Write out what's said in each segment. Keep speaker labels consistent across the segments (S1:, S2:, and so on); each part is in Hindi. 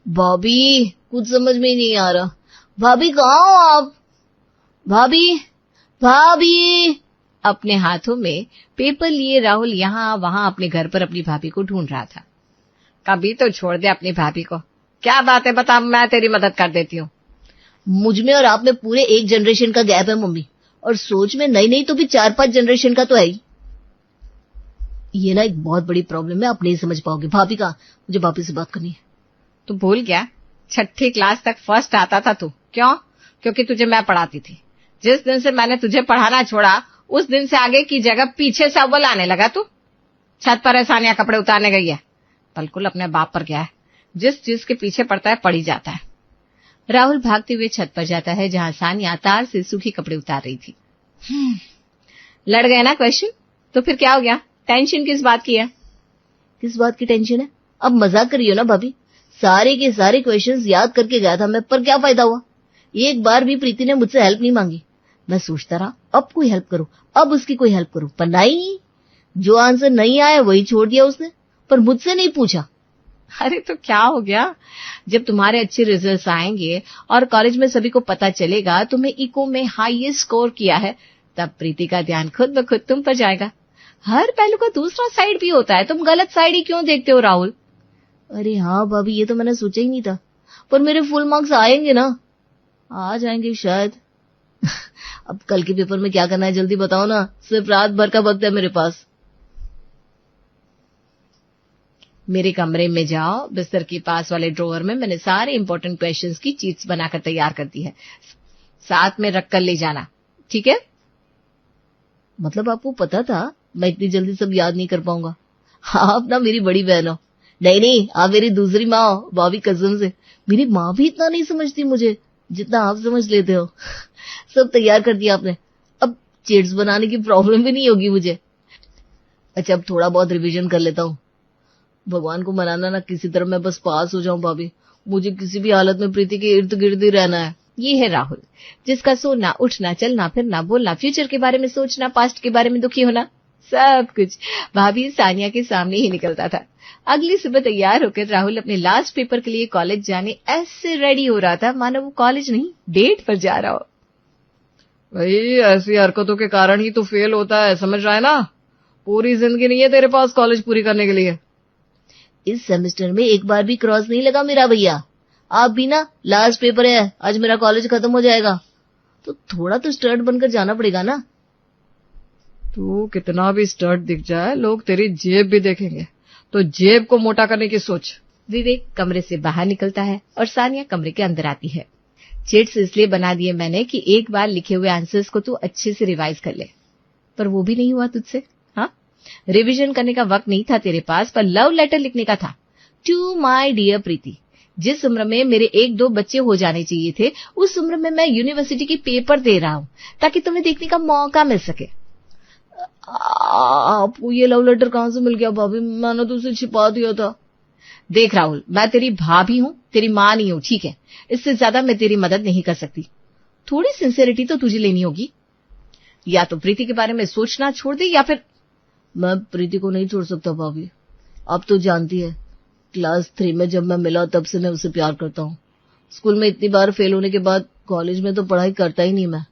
S1: भाभी कुछ समझ में ही नहीं आ रहा। भाभी कहाँ हो आप? भाभी, भाभी। अपने हाथों में पेपर लिए राहुल यहाँ वहां अपने घर पर अपनी भाभी को ढूंढ रहा था। कभी तो छोड़ दे अपनी भाभी को। क्या बात है बता, मैं तेरी मदद कर देती हूँ। मुझ में और आप में पूरे एक जनरेशन का गैप है मम्मी, और सोच में नहीं तो भी 4-5 जनरेशन का तो है ही। ये ना एक बहुत बड़ी प्रॉब्लम है, आप नहीं समझ पाओगे। भाभी का मुझे भाभी से बात करनी है।
S2: तू भूल गया 6ठी क्लास तक फर्स्ट आता था तू? क्यों? क्योंकि तुझे मैं पढ़ाती थी। जिस दिन से मैंने तुझे पढ़ाना छोड़ा उस दिन से आगे की जगह पीछे से अव्वल आने लगा तू। छत पर है सानिया, कपड़े उतारने गई है। बिल्कुल अपने बाप पर गया है, जिस चीज के पीछे पड़ता है पड़ ही जाता है। राहुल भागते हुए छत पर जाता है जहां सानिया तार से सूखे कपड़े उतार रही थी। लड़ गए ना क्वेश्चन? तो फिर क्या हो गया? टेंशन किस बात की है?
S1: किस बात की टेंशन है? अब मजाक करियो ना भाभी। सारे के सारे क्वेश्चंस याद करके गया था मैं, पर क्या फायदा हुआ? एक बार भी प्रीति ने मुझसे हेल्प नहीं मांगी। मैं सोचता रहा अब कोई हेल्प करूं, अब उसकी कोई हेल्प करूं, पर नहीं, जो आंसर नहीं आया वही छोड़ दिया उसने, पर मुझसे नहीं पूछा।
S2: अरे तो क्या हो गया? जब तुम्हारे अच्छे रिजल्ट्स आएंगे और कॉलेज में सभी को पता चलेगा तुम्हें इको में हाईएस्ट स्कोर किया है, तब प्रीति का ध्यान खुद ब खुद तुम पर जाएगा। हर पहलू का दूसरा साइड भी होता है, तुम गलत साइड ही क्यों देखते हो राहुल?
S1: अरे हाँ भाभी, ये तो मैंने सोचा ही नहीं था, पर मेरे फुल मार्क्स आएंगे ना? आ जाएंगे शायद। अब कल के पेपर में क्या करना है जल्दी बताओ ना, सिर्फ रात भर का वक्त है मेरे पास।
S2: मेरे कमरे में जाओ, बिस्तर के पास वाले ड्रॉअर में मैंने सारे इंपॉर्टेंट क्वेश्चंस की चीट्स बनाकर तैयार कर दी है, साथ में रखकर ले जाना, ठीक है?
S1: मतलब आपको पता था मैं इतनी जल्दी सब याद नहीं कर पाऊंगा? आप ना मेरी बड़ी बहन हो। नहीं, आप मेरी दूसरी माँ हो, भाभी कसम से। मेरी माँ भी इतना नहीं समझती मुझे जितना आप समझ लेते हो। सब तैयार कर दिया आपने, अब चिट्स बनाने की प्रॉब्लम भी नहीं होगी मुझे। अच्छा, अब थोड़ा बहुत रिवीजन कर लेता हूँ। भगवान को मनाना ना किसी तरह मैं बस पास हो जाऊं भाभी। मुझे किसी भी हालत में प्रीति के इर्द गिर्द ही रहना है।
S2: ये है राहुल, जिसका सोना, उठना, चलना, फिरना, बोलना, फ्यूचर के बारे में सोचना, पास्ट के बारे में दुखी होना, सब कुछ भाभी सानिया के सामने ही निकलता था। अगली सुबह तैयार होकर राहुल अपने लास्ट पेपर के लिए कॉलेज जाने ऐसे रेडी हो रहा था मानो वो कॉलेज नहीं डेट पर जा रहा हो।
S3: भाई ऐसी हरकतों के कारण ही तो फेल होता है, समझ रहा है ना? पूरी जिंदगी नहीं है तेरे पास कॉलेज पूरी करने के लिए।
S1: इस सेमेस्टर में एक बार भी क्रॉस नहीं लगा मेरा भैया। आप भी ना, लास्ट पेपर है, आज मेरा कॉलेज खत्म हो जाएगा, तो थोड़ा तो स्टर्ट बनकर जाना पड़ेगा ना।
S3: तू कितना भी स्टर्ट दिख जाए, लोग तेरी जेब भी देखेंगे, तो जेब को मोटा करने की सोच।
S2: विवेक कमरे से बाहर निकलता है और सानिया कमरे के अंदर आती है। चिट्स इसलिए बना दिए मैंने कि एक बार लिखे हुए आंसर्स को तू अच्छे से रिवाइज कर ले, पर वो भी नहीं हुआ तुझसे। हाँ, रिवीजन करने का वक्त नहीं था तेरे पास, पर लव लेटर लिखने का था। टू माय डियर प्रीति, जिस उम्र में मेरे 1-2 बच्चे हो जाने चाहिए थे, उस उम्र में मैं यूनिवर्सिटी के पेपर दे रहा हूँ ताकि तुम्हें देखने का मौका मिल सके।
S1: आपको ये लव लेटर कहाँ से मिल गया भाभी? मैंने तो उसे छिपा दिया था।
S2: देख राहुल, मैं तेरी भाभी हूँ, तेरी माँ नहीं हूँ, ठीक है? इससे ज्यादा मैं तेरी मदद नहीं कर सकती। थोड़ी सिंसियरिटी तो तुझे लेनी होगी। या तो प्रीति के बारे में सोचना छोड़ दे, या फिर...
S1: मैं प्रीति को नहीं छोड़ सकता भाभी। आप तो जानती है, क्लास 3 में जब मैं मिला तब से मैं उसे प्यार करता हूँ। स्कूल में इतनी बार फेल होने के बाद कॉलेज में तो पढ़ाई करता ही नहीं मैं।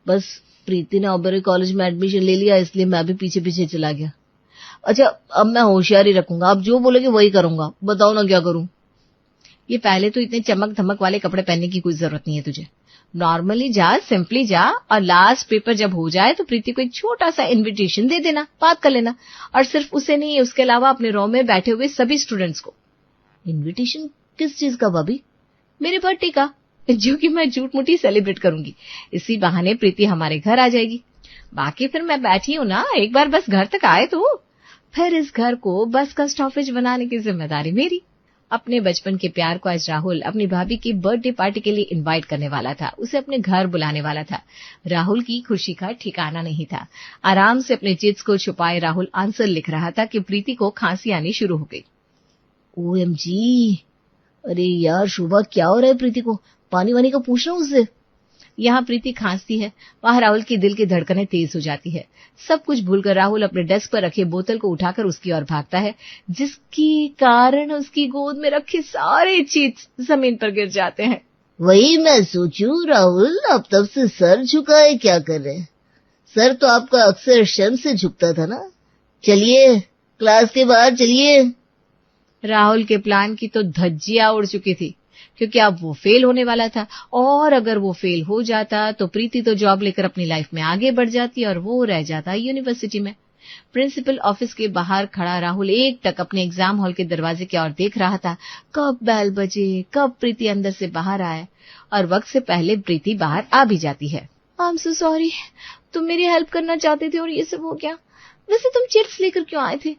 S1: बस प्रीति ने ओबेरॉय कॉलेज में एडमिशन ले लिया, इसलिए मैं भी पीछे पीछे चला गया। अच्छा, अब मैं होशियारी रखूंगा, आप जो बोलोगे वही करूंगा। बताओ ना क्या करूं?
S2: ये पहले तो इतने चमक धमक वाले कपड़े पहनने की कोई जरूरत नहीं है तुझे। नॉर्मली जा, सिंपली जा, और लास्ट पेपर जब हो जाए तो प्रीति को एक छोटा सा इन्विटेशन दे देना, बात कर लेना। और सिर्फ उसे नहीं, उसके अलावा अपने रो में बैठे हुए सभी स्टूडेंट्स को।
S1: इन्विटेशन किस चीज का भाभी?
S2: मेरे बर्थडे का, जो कि मैं झूठ मूठी सेलिब्रेट करूंगी। इसी बहाने प्रीति हमारे घर आ जाएगी। बाकी फिर मैं बैठी हूँ ना, एक बार बस घर तक आए तो फिर इस घर को बस का स्टॉपेज बनाने की जिम्मेदारी मेरी। अपने बचपन के प्यार को आज राहुल अपनी भाभी की बर्थडे पार्टी के लिए इनवाइट करने वाला था, उसे अपने घर बुलाने वाला था। राहुल की खुशी का ठिकाना नहीं था। आराम से अपने चिट्स को छुपाए राहुल आंसर लिख रहा था कि प्रीति को खांसी आनी शुरू हो गई।
S1: OMG! अरे यार शोभा, क्या हो रहा है प्रीति को? पानी वानी का पूछ रहा हूँ उससे।
S2: यहाँ प्रीति खांसती है, वहां राहुल की दिल की धड़कनें तेज हो जाती है। सब कुछ भूलकर राहुल अपने डेस्क पर रखे बोतल को उठाकर उसकी ओर भागता है, जिसकी कारण उसकी गोद में रखे सारे चिट्स जमीन पर गिर जाते हैं।
S1: वही मैं सोचूं राहुल, आप तब से सर झुकाए क्या कर रहे हैं? सर तो आपका अक्सर शर्म से झुकता था ना। चलिए क्लास के बाहर चलिए।
S2: राहुल के प्लान की तो धज्जियां उड़ चुकी थी, क्योंकि अब वो फेल होने वाला था, और अगर वो फेल हो जाता तो प्रीति तो जॉब लेकर अपनी लाइफ में आगे बढ़ जाती और वो रह जाता यूनिवर्सिटी में। प्रिंसिपल ऑफिस के बाहर खड़ा राहुल एकटक अपने एग्जाम हॉल के दरवाजे की ओर देख रहा था। कब बेल बजे, कब प्रीति अंदर से बाहर आए, और वक्त से पहले प्रीति बाहर आ भी जाती है। आई एम सो सॉरी, तुम मेरी हेल्प करना चाहते थे और ये सब हो गया। वैसे तुम चिट्स लेकर क्यों आए थे?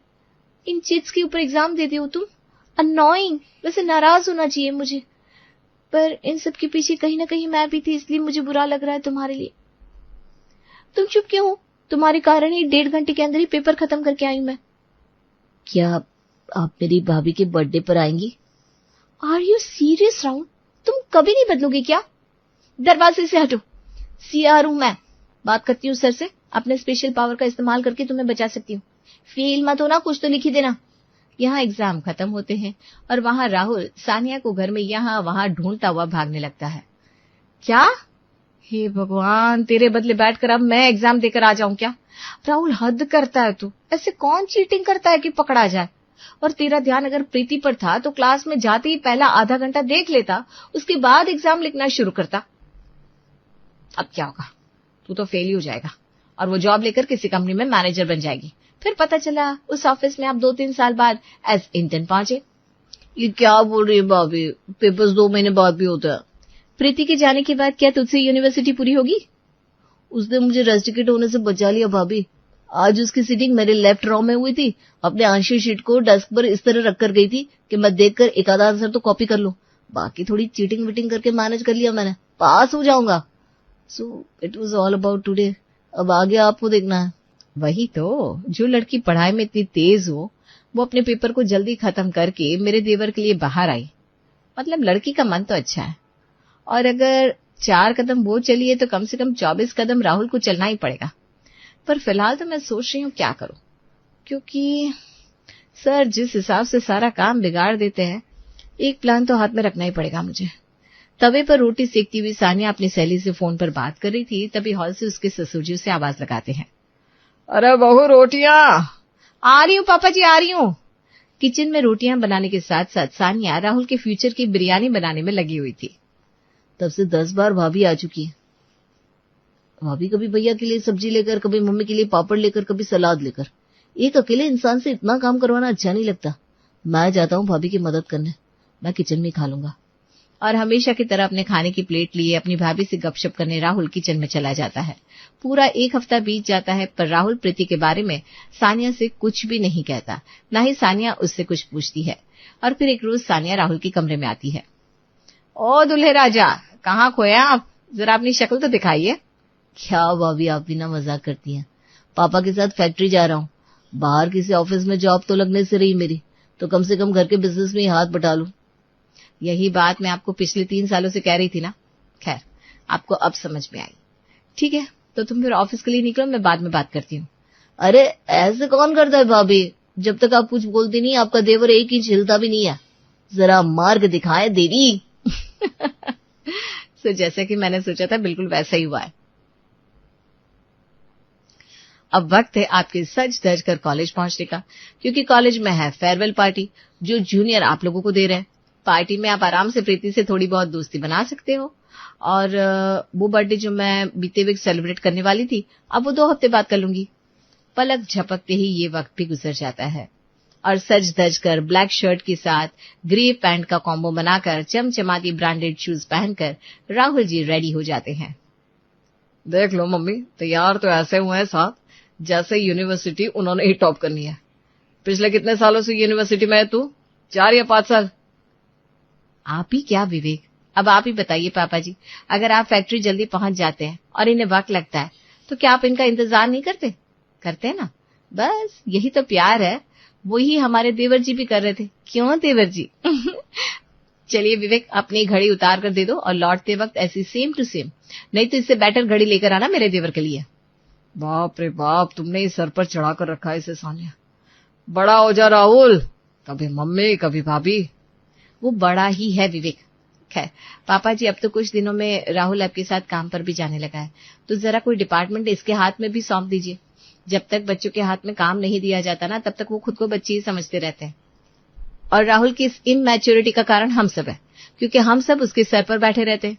S2: इन चिट्स के ऊपर एग्जाम देते हो तुम? अननोइंग। वैसे नाराज होना चाहिए मुझे, पर इन सब के पीछे कहीं ना कहीं मैं भी थी, इसलिए मुझे बुरा लग रहा है तुम्हारे लिए। तुम चुप क्यों हो? तुम्हारे कारण ही 1.5 घंटे के अंदर ही पेपर खत्म करके आई मैं।
S1: क्या आप मेरी भाभी के बर्थडे पर आएंगी?
S2: Are you serious Rahul? तुम कभी नहीं बदलोगे क्या? दरवाजे से हटो। सीआर हूं मैं, बात करती हूँ सर से। अपने स्पेशल पावर का इस्तेमाल करके तुम्हें बचा सकती हूँ। फेल मत हो ना, कुछ तो लिख ही देना। यहाँ एग्जाम खत्म होते हैं और वहां राहुल सानिया को घर में यहाँ वहां ढूंढता हुआ भागने लगता है। क्या? हे भगवान, तेरे बदले बैठकर अब मैं एग्जाम देकर आ जाऊं क्या? राहुल हद करता है तू। ऐसे कौन चीटिंग करता है कि पकड़ा जाए? और तेरा ध्यान अगर प्रीति पर था तो क्लास में जाते ही पहला आधा घंटा देख लेता, उसके बाद एग्जाम लिखना शुरू करता। अब क्या होगा? तू तो फेल ही हो जाएगा और वो जॉब लेकर किसी कंपनी में मैनेजर बन जाएगी। फिर पता चला उस ऑफिस में आप 2-3 साल बाद एज इंटर्न पहुंचे।
S1: ये क्या बोल रही है भाभी? पेपर्स 2 महीने बाद भी होता है।
S2: प्रीति के जाने के बाद क्या तुझसे यूनिवर्सिटी पूरी होगी?
S1: उसने मुझे रेस्टिकेट होने से बचा लिया भाभी। आज उसकी सीटिंग मेरे लेफ्ट रो में हुई थी। अपने आंसर शीट को डेस्क पर इस तरह रख कर गई थी कि मैं देखकर एक आधा आंसर तो कॉपी कर लूं। बाकी थोड़ी चीटिंग विटिंग करके मैनेज कर लिया मैंने, पास हो जाऊंगा। So it was all about today. अब आगे आपको देखना है।
S2: वही तो, जो लड़की पढ़ाई में इतनी तेज हो वो अपने पेपर को जल्दी खत्म करके मेरे देवर के लिए बाहर आई। मतलब लड़की का मन तो अच्छा है, और अगर 4 कदम वो चली है तो कम से कम 24 कदम राहुल को चलना ही पड़ेगा। पर फिलहाल तो मैं सोच रही हूँ क्या करूं, क्योंकि सर जिस हिसाब से सारा काम बिगाड़ देते हैं, एक प्लान तो हाथ में रखना ही पड़ेगा मुझे। तवे पर रोटी सेकती हुई सानिया अपनी सहेली से फोन पर बात कर रही थी, तभी हॉल से उसके ससुर जी उसे आवाज लगाते हैं।
S3: अरे बहू, रोटियां।
S2: आ रही हूँ पापा जी, आ रही हूँ। किचन में रोटियां बनाने के साथ साथ सानिया राहुल के फ्यूचर की बिरयानी बनाने में लगी हुई थी।
S1: तब से 10 बार भाभी आ चुकी है। भाभी कभी भैया के लिए सब्जी लेकर, कभी मम्मी के लिए पापड़ लेकर, कभी सलाद लेकर। एक अकेले इंसान से इतना काम करवाना अच्छा नहीं लगता। मैं जाता हूँ भाभी की मदद करने, मैं किचन में खा लूंगा।
S2: और हमेशा की तरह अपने खाने की प्लेट लिए अपनी भाभी से गपशप करने राहुल किचन में चला जाता है। पूरा 1 हफ्ता बीत जाता है, पर राहुल प्रीति के बारे में सानिया से कुछ भी नहीं कहता, न ही सानिया उससे कुछ पूछती है। और फिर एक रोज सानिया राहुल के कमरे में आती है। ओ दुल्हे राजा, कहाँ खोए आप? जरा अपनी शक्ल तो दिखाइए।
S1: क्या भाभी, आप भी ना मजाक करती हैं। पापा के साथ फैक्ट्री जा रहा हूँ। बाहर किसी ऑफिस में जॉब तो लगने से रही मेरी, तो कम से कम घर के बिजनेस में ही हाथ बटा लूं।
S2: यही बात मैं आपको पिछले 3 सालों से कह रही थी ना। खैर, आपको अब समझ में आई। ठीक है, तो तुम फिर ऑफिस के लिए निकलो, मैं बाद में बात करती हूँ।
S1: अरे ऐसे कौन करता है भाभी? जब तक आप कुछ बोलती नहीं, आपका देवर 1 इंच हिलता भी नहीं है। जरा मार के दिखाए देवी।
S2: तो जैसा कि मैंने सोचा था बिल्कुल वैसा ही हुआ है। अब वक्त है आपके सज धज कर कॉलेज पहुंचने का, क्योंकि कॉलेज में है फेयरवेल पार्टी जो जूनियर आप लोगों को दे रहे हैं। पार्टी में आप आराम से प्रीति से थोड़ी बहुत दोस्ती बना सकते हो, और वो बर्थडे जो मैं बीते वीक सेलिब्रेट करने वाली थी, अब वो 2 हफ्ते बाद कर लूंगी। पलक झपकते ही ये वक्त भी गुजर जाता है, और सज धज कर ब्लैक शर्ट के साथ ग्रे पैंट का कॉम्बो बनाकर चमचमाती ब्रांडेड शूज पहनकर राहुल जी रेडी हो जाते हैं।
S3: देख लो मम्मी, तैयार तो ऐसे हुए हैं साथ जैसे यूनिवर्सिटी उन्होंने ही टॉप करनी है। पिछले कितने सालों से यूनिवर्सिटी में है तू? 4 या 5 साल?
S2: आप ही क्या विवेक, अब आप ही बताइए पापा जी, अगर आप फैक्ट्री जल्दी पहुंच जाते हैं और इन्हें वक्त लगता है तो क्या आप इनका इंतजार नहीं करते? करते हैं ना, बस यही तो प्यार है। वही हमारे देवर जी भी कर रहे थे, क्यों देवर जी? चलिए विवेक, अपनी घड़ी उतार कर दे दो और लौटते वक्त ऐसी सेम टू सेम, नहीं तो इससे बेटर घड़ी लेकर आना मेरे देवर के लिए।
S3: बाप रे बाप, तुमने ही सर पर चढ़ा कर रखा है इसे सानिया। बड़ा हो जा राहुल, कभी मम्मी कभी भाभी।
S2: वो बड़ा ही है विवेक। खैर पापा जी, अब तो कुछ दिनों में राहुल आपके साथ काम पर भी जाने लगा है, तो जरा कोई डिपार्टमेंट इसके हाथ में भी सौंप दीजिए। जब तक बच्चों के हाथ में काम नहीं दिया जाता ना, तब तक वो खुद को बच्चे ही समझते रहते हैं। और राहुल की इस इनमैच्योरिटी का कारण हम सब है, क्योंकि हम सब उसके सर पर बैठे रहते हैं।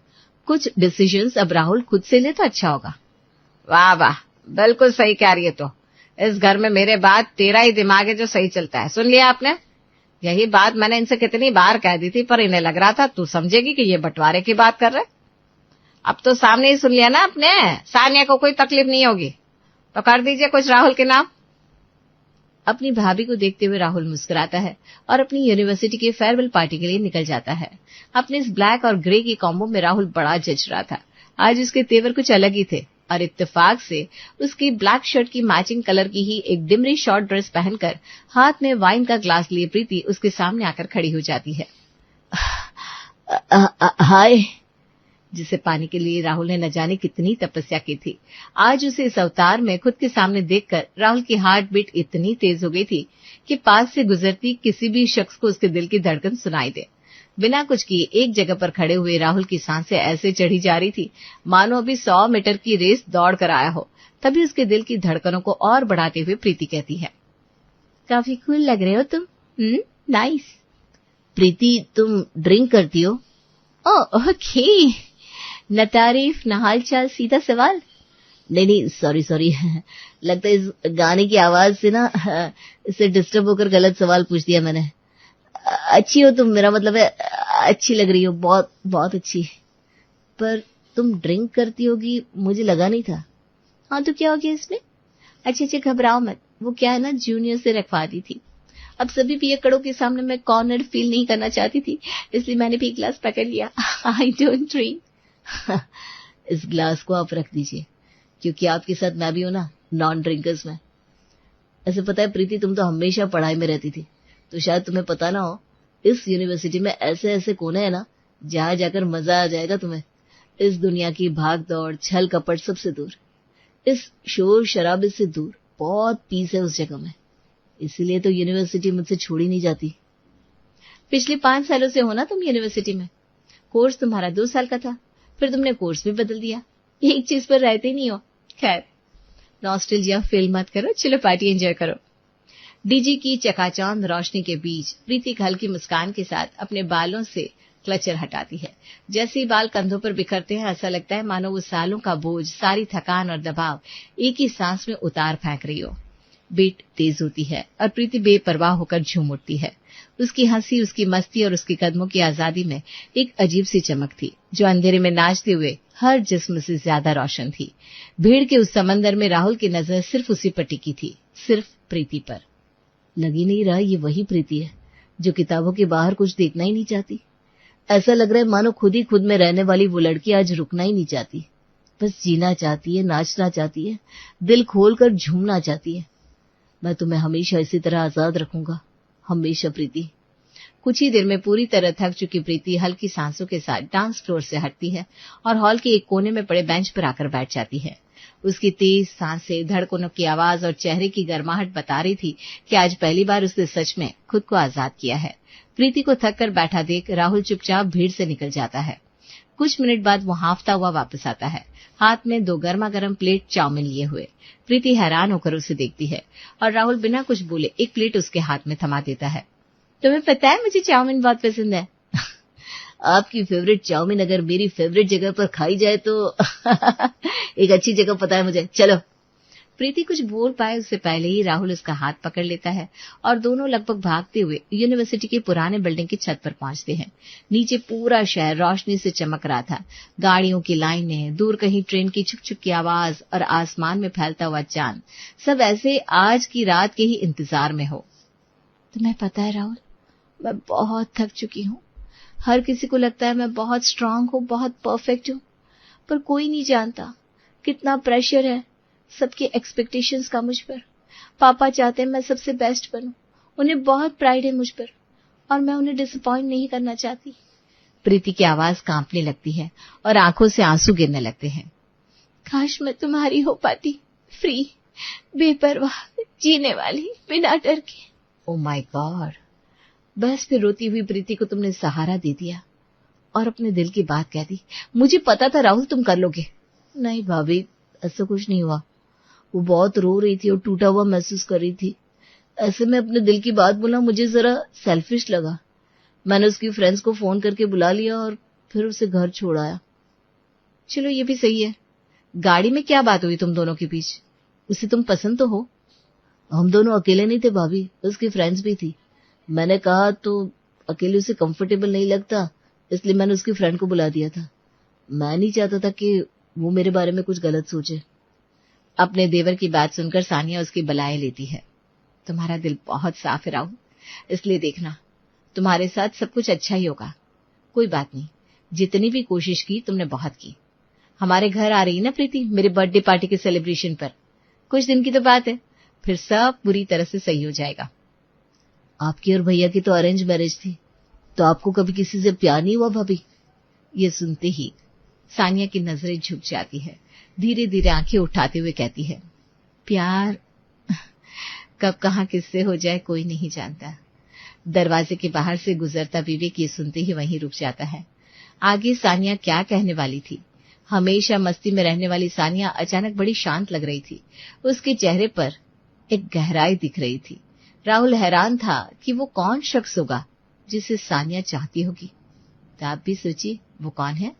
S2: कुछ डिसीजंस अब राहुल खुद से ले तो अच्छा होगा।
S3: वाह वाह, बिल्कुल सही कह रही है। तो इस घर में मेरे बाद तेरा ही दिमाग है जो सही चलता है। सुन लिया आपने? यही बात मैंने इनसे कितनी बार कह दी थी, पर इन्हें लग रहा था तू समझेगी कि ये बंटवारे की बात कर रहे। अब तो सामने ही सुन लिया ना आपने, सानिया को कोई तकलीफ नहीं होगी, तो कर दीजिए कुछ राहुल के नाम।
S2: अपनी भाभी को देखते हुए राहुल मुस्कुराता है और अपनी यूनिवर्सिटी के फेयरवेल पार्टी के लिए निकल जाता है। अपने इस ब्लैक और ग्रे की कॉम्बो में राहुल बड़ा जच रहा था। आज उसके तेवर कुछ अलग ही थे और इत्तेफाक से उसकी ब्लैक शर्ट की मैचिंग कलर की ही एक डिमरी शॉर्ट ड्रेस पहनकर हाथ में वाइन का ग्लास लिए प्रीति उसके सामने आकर खड़ी हो जाती है। हाय, जिसे पाने के लिए राहुल ने न जाने कितनी तपस्या की थी। आज उसे इस अवतार में खुद के सामने देखकर राहुल की हार्ट बीट इतनी तेज हो गई थी कि पास से गुजरती किसी भी शख्स को उसके दिल की धड़कन सुनाई दे। बिना कुछ किए एक जगह पर खड़े हुए राहुल की सांसें ऐसे चढ़ी जा रही थी मानो अभी 100 मीटर की रेस दौड़ कर आया हो। तभी उसके दिल की धड़कनों को और बढ़ाते हुए प्रीति कहती है, काफी कूल लग रहे हो तुम। नाइस। प्रीति, तुम ड्रिंक करती हो? ओह ओके, न तारीफ न हालचाल, सीधा सवाल। नहीं सॉरी लगता है इस गाने की आवाज से ना इससे डिस्टर्ब होकर गलत सवाल पूछ दिया मैंने। अच्छी हो तुम, मेरा मतलब है अच्छी लग रही हो, बहुत बहुत अच्छी। पर तुम ड्रिंक करती होगी मुझे लगा नहीं था। हाँ तो क्या हो गया इसमें? अच्छे घबराओ मत, वो क्या है ना जूनियर से रखवा दी थी। अब सभी पियक्कड़ों के सामने मैं कॉर्नर फील नहीं करना चाहती थी, इसलिए मैंने भी एक ग्लास पकड़ लिया। I don't drink. इस ग्लास को आप रख दीजिए, क्योंकि आपके साथ मैं भी हूं ना नॉन ड्रिंकर्स में। ऐसे पता है प्रीति, तुम तो हमेशा पढ़ाई में रहती थी, तो शायद तुम्हें पता ना हो इस यूनिवर्सिटी में ऐसे ऐसे कोने हैं ना जहां जाकर मजा आ जाएगा तुम्हें। इस दुनिया की भाग दौड़ छल कपट सबसे दूर, इस शोर शराबे से दूर बहुत पीस है उस जगह में। इसीलिए तो यूनिवर्सिटी मुझसे छोड़ी नहीं जाती। पिछले 5 सालों से हो ना तुम यूनिवर्सिटी में। कोर्स तुम्हारा 2 साल का था, फिर तुमने कोर्स भी बदल दिया, एक चीज पर रहते ही नहीं हो। खैर नॉस्टैल्जिया फील मत करो, चलो पार्टी एंजॉय करो। डीजी की चकाचौंध रोशनी के बीच प्रीति एक हल्की मुस्कान के साथ अपने बालों से क्लचर हटाती है। जैसे ही बाल कंधों पर बिखरते हैं, ऐसा लगता है मानो वो सालों का बोझ, सारी थकान और दबाव एक ही सांस में उतार फेंक रही हो। बीट तेज होती है और प्रीति बेपरवाह होकर झूम उठती है। उसकी हंसी, उसकी मस्ती और उसके कदमों की आजादी में एक अजीब सी चमक थी जो अंधेरे में नाचते हुए हर जिस्म से ज्यादा रोशन थी। भीड़ के उस समंदर में राहुल की नजर सिर्फ उसी पर टिकी थी, सिर्फ प्रीति पर। लग ही नहीं रहा ये वही प्रीति है जो किताबों के बाहर कुछ देखना ही नहीं चाहती। ऐसा लग रहा है मानो खुद ही खुद में रहने वाली वो लड़की आज रुकना ही नहीं चाहती, बस जीना चाहती है, नाचना चाहती है, दिल खोलकर झूमना चाहती है। मैं तुम्हें हमेशा इसी तरह आजाद रखूंगा, हमेशा प्रीति। कुछ ही देर में पूरी तरह थक चुकी प्रीति हल्की सांसों के साथ डांस फ्लोर से हटती है और हॉल के एक कोने में पड़े बेंच पर आकर बैठ जाती है। उसकी तेज सांसें, धड़कनों की आवाज और चेहरे की गर्माहट बता रही थी कि आज पहली बार उसने सच में खुद को आजाद किया है। प्रीति को थक कर बैठा देख राहुल चुपचाप भीड़ से निकल जाता है। कुछ मिनट बाद वो हांफता हुआ वापस आता है, हाथ में 2 गर्मा गर्म प्लेट चाउमीन लिए हुए। प्रीति हैरान होकर उसे देखती है और राहुल बिना कुछ बोले एक प्लेट उसके हाथ में थमा देता है। तुम्हें पता है मुझे चाउमीन बहुत पसंद है। आपकी फेवरेट चाउमीन अगर मेरी फेवरेट जगह पर खाई जाए तो एक अच्छी जगह पता है मुझे, चलो। प्रीति कुछ बोल पाए उससे पहले ही राहुल उसका हाथ पकड़ लेता है और दोनों लगभग भागते हुए यूनिवर्सिटी के पुराने बिल्डिंग की छत पर पहुंचते हैं। नीचे पूरा शहर रोशनी से चमक रहा था। गाड़ियों की लाइनें, दूर कहीं ट्रेन की छुक छुक की आवाज और आसमान में फैलता हुआ चांद, सब ऐसे आज की रात के ही इंतजार में हो। तुम्हें पता है राहुल, मैं बहुत थक चुकी हूँ। हर किसी को लगता है मैं बहुत स्ट्रांग हूँ, बहुत परफेक्ट हूँ, पर कोई नहीं जानता कितना प्रेशर है सबके एक्सपेक्टेशंस का मुझ पर। पापा चाहते हैं मैं सबसे बेस्ट बनूं, उन्हें बहुत प्राइड है मुझ पर और मैं उन्हें डिसअपॉइंट नहीं करना चाहती।
S1: प्रीति की आवाज कांपने लगती है और आंखों से आंसू गिरने लगते हैं। काश मैं तुम्हारी हो पाती, फ्री, बेपरवाह, जीने वाली, बिना डर के। Oh my God. बस फिर रोती हुई प्रीति को तुमने सहारा दे दिया और अपने दिल की बात कह दी। मुझे पता था राहुल तुम कर लोगे। नहीं भाभी, ऐसा कुछ नहीं हुआ। वो बहुत रो रही थी और टूटा हुआ महसूस कर रही थी। ऐसे में अपने दिल की बात बोलना मुझे जरा सेल्फिश लगा। मैंने उसकी फ्रेंड्स को फोन करके बुला लिया और फिर उसे घर छोड़ आया। चलो ये भी सही है। गाड़ी में क्या बात हुई तुम दोनों के बीच? उसे तुम पसंद तो हो? हम दोनों अकेले नहीं थे भाभी, उसकी फ्रेंड्स भी थी। मैंने कहा तो अकेले उसे कंफर्टेबल नहीं लगता, इसलिए मैंने उसकी फ्रेंड को बुला दिया था। मैं नहीं चाहता था कि वो मेरे बारे में कुछ गलत सोचे। अपने देवर की बात सुनकर सानिया उसकी बलाएं लेती है। तुम्हारा दिल बहुत साफ है राहुल, इसलिए देखना तुम्हारे साथ सब कुछ अच्छा ही होगा। कोई बात नहीं, जितनी भी कोशिश की तुमने बहुत की। हमारे घर आ रही ना प्रीति मेरे बर्थडे पार्टी के सेलिब्रेशन पर। कुछ दिन की तो बात है, फिर सब पूरी तरह से सही हो जाएगा। आपकी और भैया की तो अरेंज मैरिज थी, तो आपको कभी किसी से प्यार नहीं हुआ भाभी? ये सुनते ही सानिया की नजरें झुक जाती है। धीरे धीरे आंखें उठाते हुए कहती है, प्यार कब कहाँ किससे हो जाए कोई नहीं जानता। दरवाजे के बाहर से गुजरता विवेक ये सुनते ही वहीं रुक जाता है। आगे सानिया क्या कहने वाली थी? हमेशा मस्ती में रहने वाली सानिया अचानक बड़ी शांत लग रही थी। उसके चेहरे पर एक गहराई दिख रही थी। राहुल हैरान था कि वो कौन शख्स होगा जिसे सानिया चाहती होगी। तो आप भी सोचिए वो कौन है।